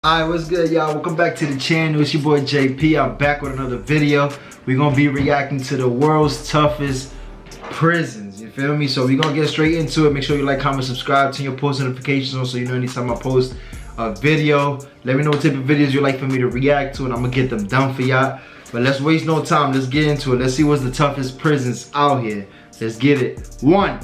Alright, what's good, y'all? Welcome back to the channel. It's your boy JP. I'm back with another video. We're gonna be reacting to the world's toughest prisons. You feel me? So we're gonna get straight into it. Make sure you like, comment, subscribe, turn your post notifications on so you know anytime I post a video. Let me know what type of videos you like for me to react to, and I'm gonna get them done for y'all. But let's waste no time. Let's get into it. Let's see what's the toughest prisons out here. Let's get it. 1.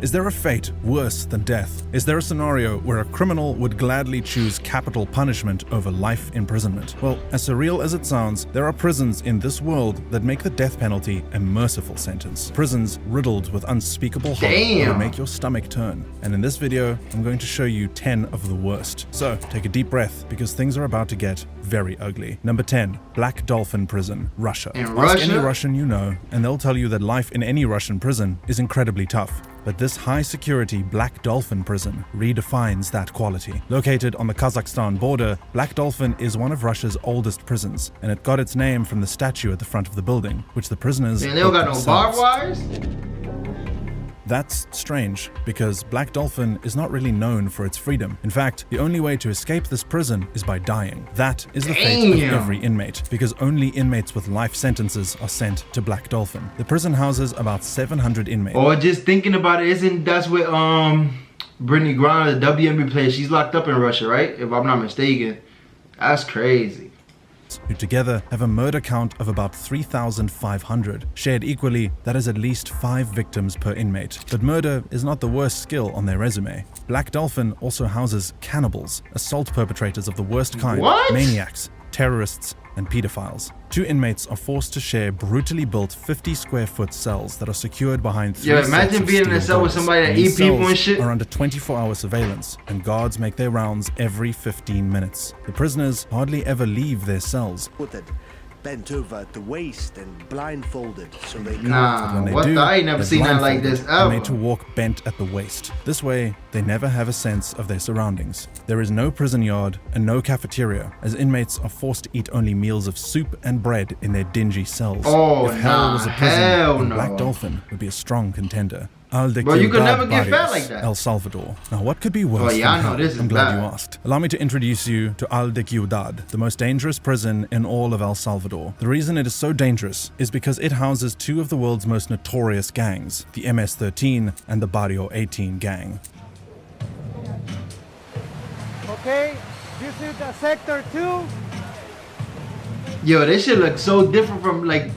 Is there a fate worse than death? Is there a scenario where a criminal would gladly choose capital punishment over life imprisonment? Well, as surreal as it sounds, there are prisons in this world that make the death penalty a merciful sentence. Prisons riddled with unspeakable horror that will make your stomach turn. And in this video, I'm going to show you 10 of the worst. So, take a deep breath because things are about to get very ugly. Number 10, Black Dolphin Prison, Russia. Ask any Russian you know, and they'll tell you that life in any Russian prison is incredibly tough. But this high-security Black Dolphin prison redefines that quality. Located on the Kazakhstan border, Black Dolphin is one of Russia's oldest prisons, and it got its name from the statue at the front of the building, which the prisoners they don't got no barbed wires? That's strange, because Black Dolphin is not really known for its freedom. In fact, the only way to escape this prison is by dying. That is the fate of every inmate, because only inmates with life sentences are sent to Black Dolphin. The prison houses about 700 inmates. Or just thinking about it, isn't that's where Brittany Griner, the WNBA player, she's locked up in Russia, right? If I'm not mistaken. That's crazy. Who together have a murder count of about 3,500. Shared equally, that is at least 5 victims per inmate. But murder is not the worst skill on their resume. Black Dolphin also houses cannibals, assault perpetrators of the worst kind, maniacs, terrorists, and pedophiles. 2 inmates are forced to share brutally built 50-square-foot cells that are secured behind 3 sets of imagine being in a cell with somebody that eat people and shit. Are under 24-hour surveillance, and guards make their rounds every 15 minutes. The prisoners hardly ever leave their cells. Bent over at the waist and blindfolded so they can't. Nah, when they what do, the? I ain't never seen that like this ever. Made to walk bent at the waist. This way, they never have a sense of their surroundings. There is no prison yard and no cafeteria, as inmates are forced to eat only meals of soup and bread in their dingy cells. Oh, if hell was a prison, no. Black Dolphin would be a strong contender. But you could never get fat like that. El Salvador. Now, what could be worse than hell? I'm glad you asked. Allow me to introduce you to Al de Ciudad, the most dangerous prison in all of El Salvador. The reason it is so dangerous is because it houses 2 of the world's most notorious gangs, the MS-13 and the Barrio 18 gang. Okay, this is the sector 2. Yo, this shit looks so different from like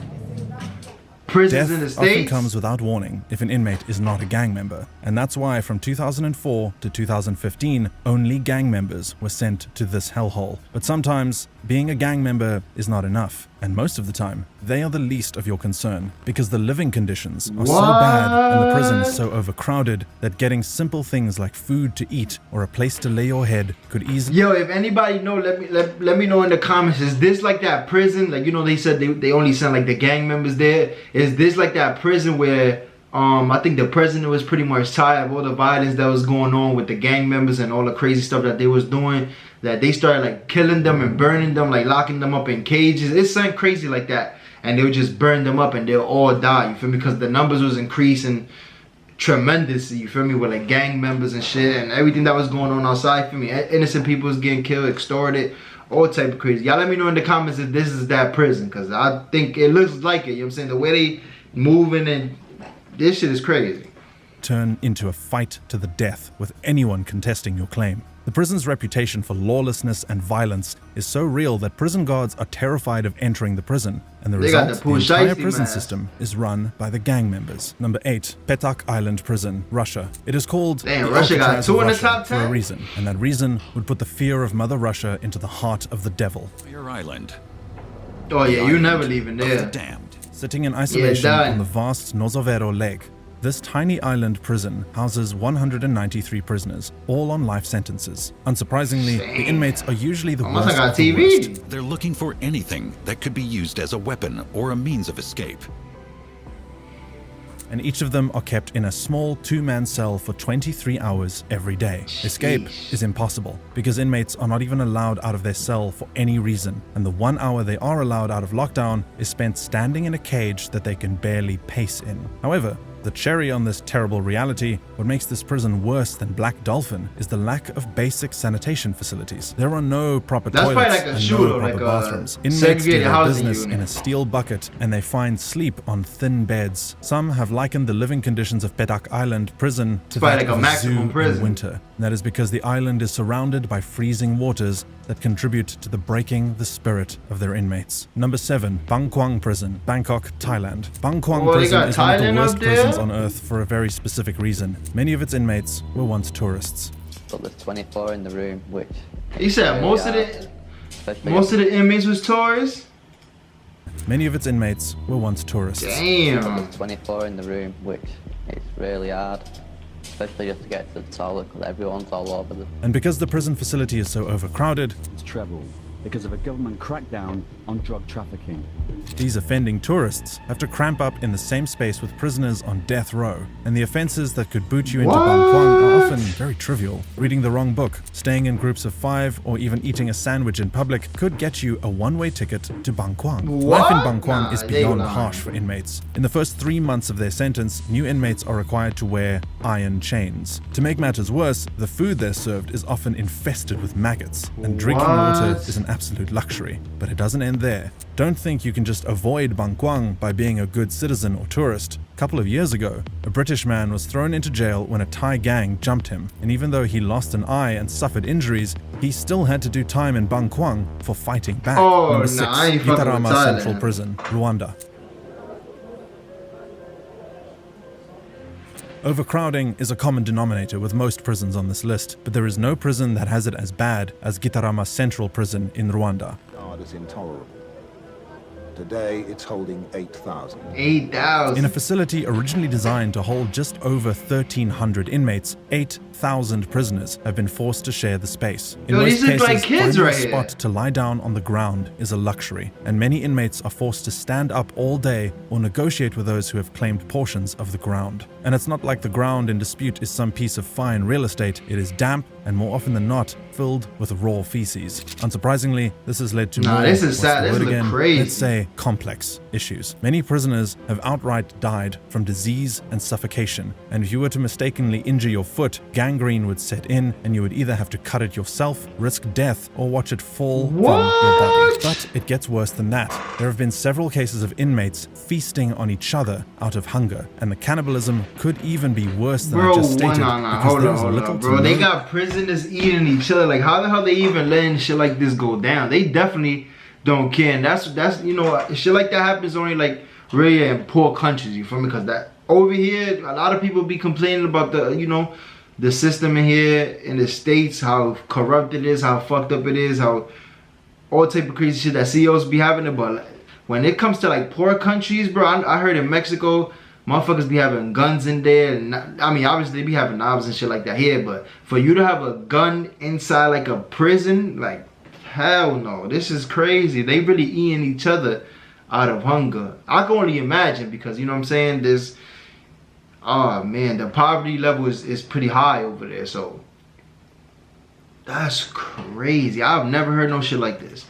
prisons Death in the States. often comes without warning if an inmate is not a gang member, and that's why from 2004 to 2015, only gang members were sent to this hellhole. But sometimes, being a gang member is not enough, and most of the time, they are the least of your concern, because the living conditions are so bad and the prison is so overcrowded that getting simple things like food to eat or a place to lay your head could easily... Yo, if anybody know, let me know in the comments. Is this like that prison? Like, you know, they said they only sent like the gang members there. Is this like that prison where I think the president was pretty much tired of all the violence that was going on with the gang members and all the crazy stuff that they was doing, that they started like killing them and burning them, like locking them up in cages. It's something crazy like that, and they would just burn them up and they'll all die, you feel me, because the numbers was increasing tremendously, you feel me, with like gang members and shit and everything that was going on outside, you feel me. Innocent people was getting killed, extorted, all type of crazy. Y'all let me know in the comments if this is that prison, because I think it looks like it, you know what I'm saying, the way they moving, and this shit is crazy. Turn into a fight to the death with anyone contesting your claim. The prison's reputation for lawlessness and violence is so real that prison guards are terrified of entering the prison, and the result, the entire prison system is run by the gang members. Number 8, Petak Island Prison, Russia. It is called Russia got 2 in the top 10 for a reason, and that reason would put the fear of Mother Russia into the heart of the devil. Your island. Oh yeah, you never leaving there. Damned. Sitting in isolation on the vast Nozovero Lake, this tiny island prison houses 193 prisoners, all on life sentences. Unsurprisingly, the inmates are usually the worst of the worst. They're looking for anything that could be used as a weapon or a means of escape. And each of them are kept in a small 2-man cell for 23 hours every day. Escape is impossible, because inmates are not even allowed out of their cell for any reason, and the 1 hour they are allowed out of lockdown is spent standing in a cage that they can barely pace in. However, The cherry on this terrible reality, what makes this prison worse than Black Dolphin, is the lack of basic sanitation facilities. There are no proper That's toilets probably like a and shooter, no proper like a bathrooms. Inmates do segregated their housing business unit. in a steel bucket, and they find sleep on thin beds. Some have likened the living conditions of Petak Island prison to probably that like a of a maximum zoo in prison. winter. And that is because the island is surrounded by freezing waters that contribute to the breaking the spirit of their inmates. Number 7, Bang Kwang Prison, Bangkok, Thailand. Bang Kwang Oh, they Prison got is one of the Thailand worst up there? prisons on earth for a very specific reason. Many of its inmates were once tourists. But there's 24 in the room, which... He said most of the inmates was tourists. Many of its inmates were once tourists. Damn. There's 24 in the room, which is really hard. Especially just to get to the toilet, because everyone's all over them. And because the prison facility is so overcrowded, It's trebled because of a government crackdown on drug trafficking. these offending tourists have to cramp up in the same space with prisoners on death row, and the offenses that could boot you into Bang Kwang are often very trivial. Reading the wrong book, staying in groups of 5, or even eating a sandwich in public could get you a one-way ticket to Bang Kwang. Life in Bang Kwang Nah, is they beyond lying. harsh for inmates. In the first 3 months of their sentence, new inmates are required to wear iron chains. To make matters worse, the food they're served is often infested with maggots, and drinking water What? is an absolute luxury. But it doesn't end there. Don't think you can just avoid Bang Kwang by being a good citizen or tourist. A couple of years ago, a British man was thrown into jail when a Thai gang jumped him, and even though he lost an eye and suffered injuries, he still had to do time in Bang Kwang for fighting back. Oh, Number nah, 6, I ain't fucking with Gitarama Thailand. Central Prison, Rwanda. Overcrowding is a common denominator with most prisons on this list, but there is no prison that has it as bad as Gitarama Central Prison in Rwanda. Guard is intolerable. Today, it's holding 8,000. 8,000. In a facility originally designed to hold just over 1,300 inmates, 8,000 prisoners have been forced to share the space. In Yo, most these look cases, like kids finding right a here. spot to lie down on the ground is a luxury, and many inmates are forced to stand up all day or negotiate with those who have claimed portions of the ground. And it's not like the ground in dispute is some piece of fine real estate. It is damp and more often than not filled with raw feces. Unsurprisingly, this has led to Nah, more, this is what's sad. the This word look again? crazy. Let's say complex issues. Many prisoners have outright died from disease and suffocation, and if you were to mistakenly injure your foot, gangrene would set in and you would either have to cut it yourself, risk death, or watch it fall from your body. But it gets worse than that. There have been several cases of inmates feasting on each other out of hunger, and the cannibalism could even be worse than I just stated, because hold there is on, little to bro. They no got prisoners eating each other. Like, how the hell they even letting shit like this go down? They definitely don't care. And that's you know, shit like that happens only like really in poor countries. You feel me? Because that over here, a lot of people be complaining about the, you know, the system in here in the States, how corrupt it is, how fucked up it is, how all type of crazy shit that CEOs be having it. But when it comes to like poor countries, bro, I heard in Mexico, motherfuckers be having guns in there. And I mean, obviously they be having knives and shit like that here, but for you to have a gun inside like a prison, like, hell no. This is crazy. They really eating each other out of hunger. I can only imagine, because, you know what I'm saying, this, oh man, the poverty level is pretty high over there. So that's crazy. I've never heard no shit like this.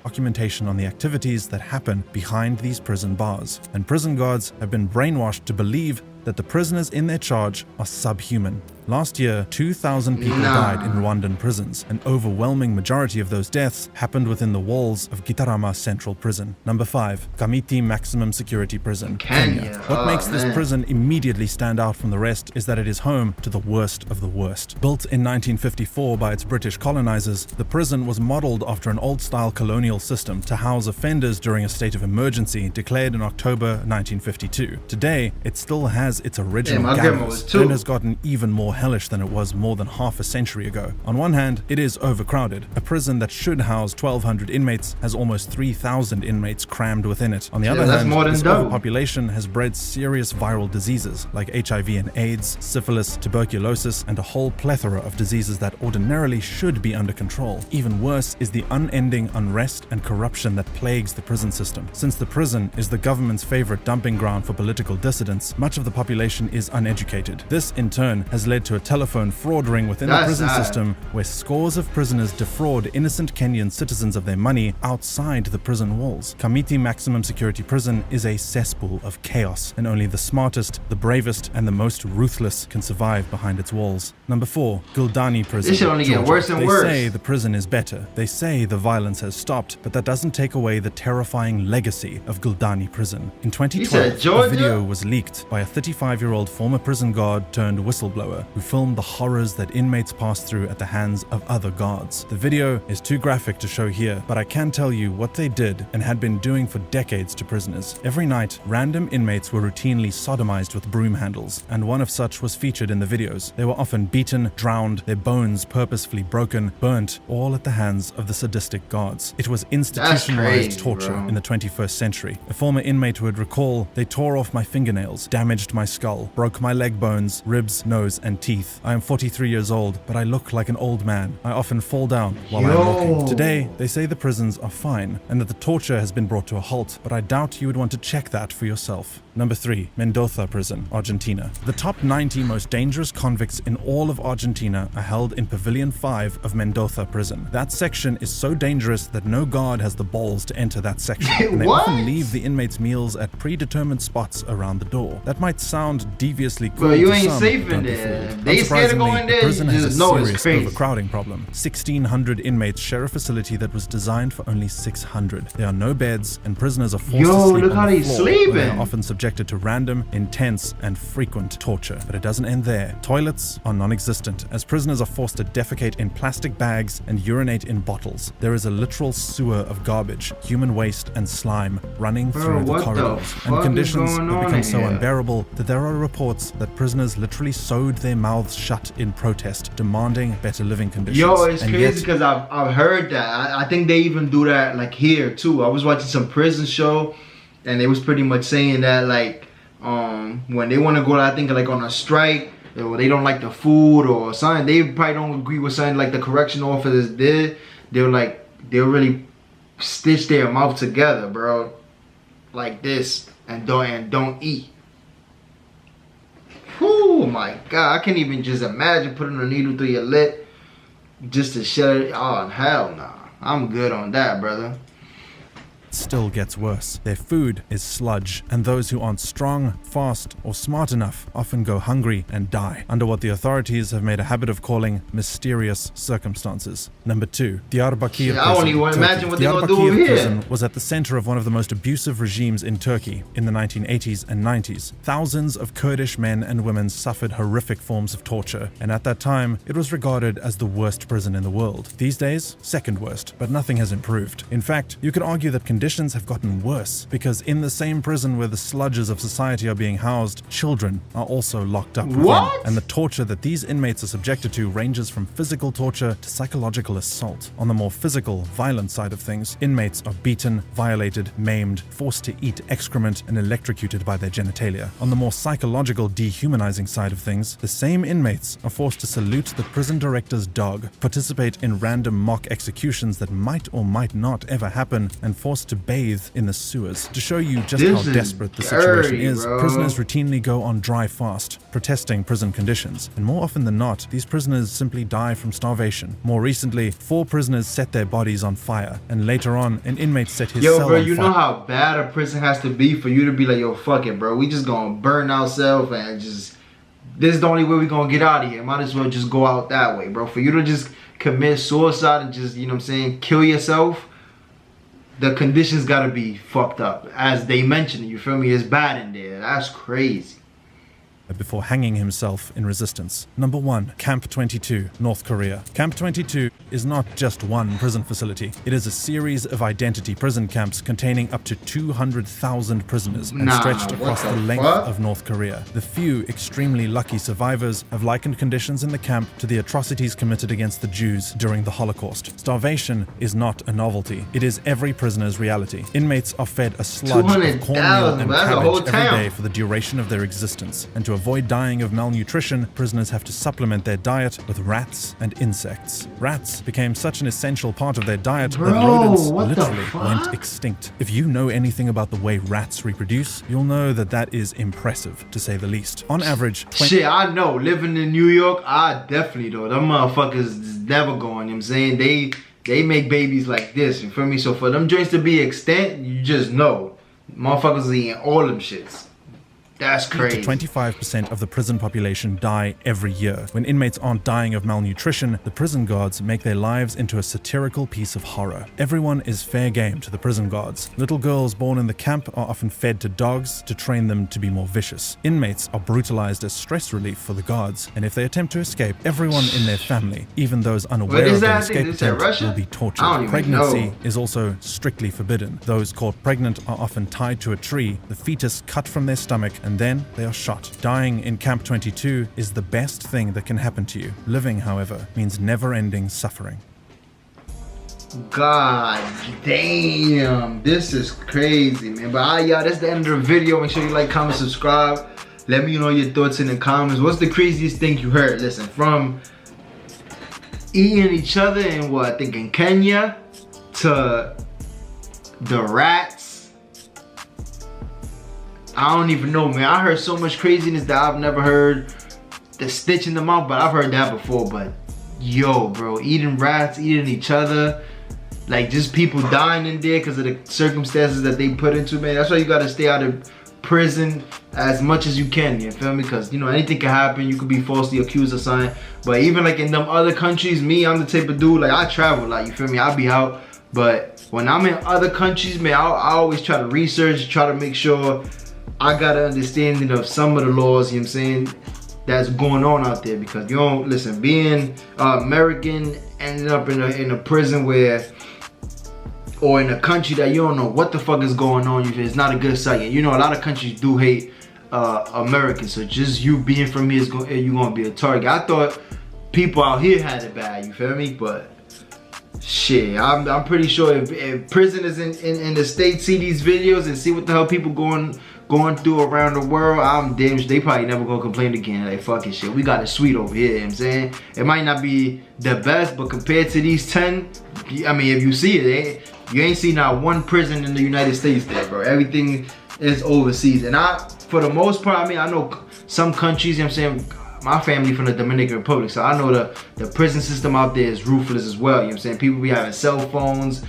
documentation on the activities that happen behind these prison bars, and prison guards have been brainwashed to believe that the prisoners in their charge are subhuman. Last year, 2,000 people died in Rwandan prisons. An overwhelming majority of those deaths happened within the walls of Gitarama Central Prison. Number 5, Kamiti Maximum Security Prison, Kenya. What makes this man. prison immediately stand out from the rest is that it is home to the worst of the worst. Built in 1954 by its British colonizers, the prison was modeled after an old-style colonial system to house offenders during a state of emergency declared in October 1952. Today, it still has its original my grandma gallows, was too. and has gotten even more hellish than it was more than half a century ago. On one hand, it is overcrowded. A prison that should house 1,200 inmates has almost 3,000 inmates crammed within it. On the other that's hand, more than this double. overpopulation has bred serious viral diseases like HIV and AIDS, syphilis, tuberculosis, and a whole plethora of diseases that ordinarily should be under control. Even worse is the unending unrest and corruption that plagues the prison system. Since the prison is the government's favorite dumping ground for political dissidents, much of the population is uneducated. This, in turn, has led led to a telephone fraud ring within the prison system where scores of prisoners defraud innocent Kenyan citizens of their money outside the prison walls. Kamiti Maximum Security Prison is a cesspool of chaos, and only the smartest, the bravest, and the most ruthless can survive behind its walls. Number 4, Guldani Prison. This should only get worse and worse. They say the prison is better. They say the violence has stopped, but that doesn't take away the terrifying legacy of Guldani Prison. In 2012, a video was leaked by a 35-year-old former prison guard turned whistleblower who filmed the horrors that inmates pass through at the hands of other guards. The video is too graphic to show here, but I can tell you what they did and had been doing for decades to prisoners. Every night, random inmates were routinely sodomized with broom handles, and one of such was featured in the videos. They were often beaten, drowned, their bones purposefully broken, burnt, all at the hands of the sadistic guards. It was institutionalized torture in the 21st century. A former inmate would recall, "They tore off my fingernails, damaged my skull, broke my leg bones, ribs, nose, and teeth. I am 43 years old, but I look like an old man. I often fall down while I'm walking." Today, they say the prisons are fine and that the torture has been brought to a halt, but I doubt you would want to check that for yourself. Number 3, Mendoza Prison, Argentina. The top 90 most dangerous convicts in all of Argentina are held in Pavilion 5 of Mendoza Prison. That section is so dangerous that no guard has the balls to enter that section, and they often leave the inmates' meals at predetermined spots around the door. That might sound deviously cool you to ain't some, safe but in don't be there. fooled. They scared to go in there, the prison you has just a know it's serious crazy. overcrowding problem. 1,600 inmates share a facility that was designed for only 600. There are no beds, and prisoners are forced to sleep look on how the they floor, where sleeping. they are often subjected to random, intense, and frequent torture. But it doesn't end there. Toilets are non-existent, as prisoners are forced to defecate in plastic bags and urinate in bottles. There is a literal sewer of garbage, human waste, and slime running through the corridors. And conditions have become so unbearable that there are reports that prisoners literally sewed their mouths shut in protest, demanding better living conditions. Yo, it's crazy because I've heard that. I think they even do that like here too. I was watching some prison show, and they was pretty much saying that like when they want to go, I think like on a strike, or they don't like the food or something, they probably don't agree with something like the correctional officers did. They'll really stitch their mouth together, bro, like this, and don't eat. Oh my God, I can't even just imagine putting a needle through your lip just to shut it. Oh hell nah, I'm good on that, brother. Still gets worse. Their food is sludge, and those who aren't strong, fast, or smart enough often go hungry and die under what the authorities have made a habit of calling mysterious circumstances. Number 2, Diyarbakir Prison. I don't even imagine what they're gonna do over here. Prison was at the center of one of the most abusive regimes in Turkey in the 1980s and 90s. Thousands of Kurdish men and women suffered horrific forms of torture, and at that time, it was regarded as the worst prison in the world. These days, second worst, but nothing has improved. In fact, you could argue that conditions have gotten worse, because in the same prison where the sludges of society are being housed, children are also locked up within. And the torture that these inmates are subjected to ranges from physical torture to psychological assault. On the more physical, violent side of things, inmates are beaten, violated, maimed, forced to eat excrement, and electrocuted by their genitalia. On the more psychological, dehumanizing side of things, the same inmates are forced to salute the prison director's dog, participate in random mock executions that might or might not ever happen, and forced to bathe in the sewers. To show you just how desperate the situation is, prisoners routinely go on dry fast, protesting prison conditions. And more often than not, these prisoners simply die from starvation. More recently, 4 prisoners set their bodies on fire, and later on, an inmate set his cell on fire. Yo, bro, you know how bad a prison has to be for you to be like, yo, fuck it, bro. We just gonna burn ourselves and just, this is the only way we gonna get out of here. Might as well just go out that way, bro. For you to just commit suicide and just, you know what I'm saying, kill yourself, the conditions gotta be fucked up. As they mentioned, you feel me? It's bad in there. That's crazy. Before hanging himself in resistance. Number 1, Camp 22, North Korea. Camp 22 is not just one prison facility. It is a series of identity prison camps containing up to 200,000 prisoners and stretched across the length of North Korea. The few extremely lucky survivors have likened conditions in the camp to the atrocities committed against the Jews during the Holocaust. Starvation is not a novelty. It is every prisoner's reality. Inmates are fed a sludge of cornmeal and cabbage every day for the duration of their existence, and to avoid dying of malnutrition, prisoners have to supplement their diet with rats and insects. Rats became such an essential part of their diet that rodents literally went extinct. If you know anything about the way rats reproduce, you'll know that that is impressive, to say the least. On average, shit, I know. Living in New York, I definitely know. Them motherfuckers never going, you know what I'm saying? They make babies like this, you feel me? So for them joints to be extinct, you just know. Motherfuckers are eating all them shits. That's crazy. 25% of the prison population die every year. When inmates aren't dying of malnutrition, the prison guards make their lives into a satirical piece of horror. Everyone is fair game to the prison guards. Little girls born in the camp are often fed to dogs to train them to be more vicious. Inmates are brutalized as stress relief for the guards, and if they attempt to escape, everyone in their family, even those unaware of their escape attempt, will be tortured. Pregnancy is also strictly forbidden. Those caught pregnant are often tied to a tree, the fetus cut from their stomach, and then they are shot. Dying in Camp 22 is the best thing that can happen to you. Living, however, means never-ending suffering. God damn, this is crazy, man. But y'all, that's the end of the video. Make sure you like, comment, subscribe. Let me know your thoughts in the comments. What's the craziest thing you heard? Listen, from eating each other in what, I think in Kenya, to the rats. I don't even know, man. I heard so much craziness that I've never heard. The stitch in the mouth, but I've heard that before. But yo, bro, eating rats, eating each other, like just people dying in there because of the circumstances that they put into, man. That's why you gotta stay out of prison as much as you can, you feel me? Because, you know, anything can happen. You could be falsely accused of something. But even like in them other countries, me, I'm the type of dude, like I travel, like, you feel me? I'll be out. But when I'm in other countries, man, I always try to research, try to make sure I got an understanding of some of the laws, you know what I'm saying, that's going on out there. Because you don't, listen, being American, ending up in a prison where, or in a country that you don't know what the fuck is going on, it's not a good sight. You know, a lot of countries do hate Americans, so just you being from here, you're gonna be a target. I thought people out here had it bad, you feel me? But shit, I'm pretty sure if prisoners in the States see these videos and see what the hell people going through around the world, I'm damn sure they probably never gonna complain again. Like, fucking shit, we got it sweet over here, you know what I'm saying? It might not be the best, but compared to these 10, I mean, if you see it, you ain't seen not one prison in the United States there, bro. Everything is overseas. And for the most part, I mean, I know some countries, you know what I'm saying? My family from the Dominican Republic, so I know the prison system out there is ruthless as well, you know what I'm saying? People be having cell phones,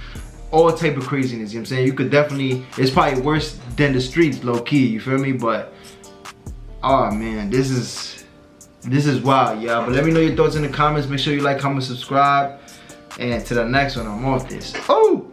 all type of craziness, you know what I'm saying? You could definitely, it's probably worse than the streets, low key, you feel me? But, oh man, this is wild, y'all. But let me know your thoughts in the comments. Make sure you like, comment, subscribe. And to the next one, I'm off this. Oh!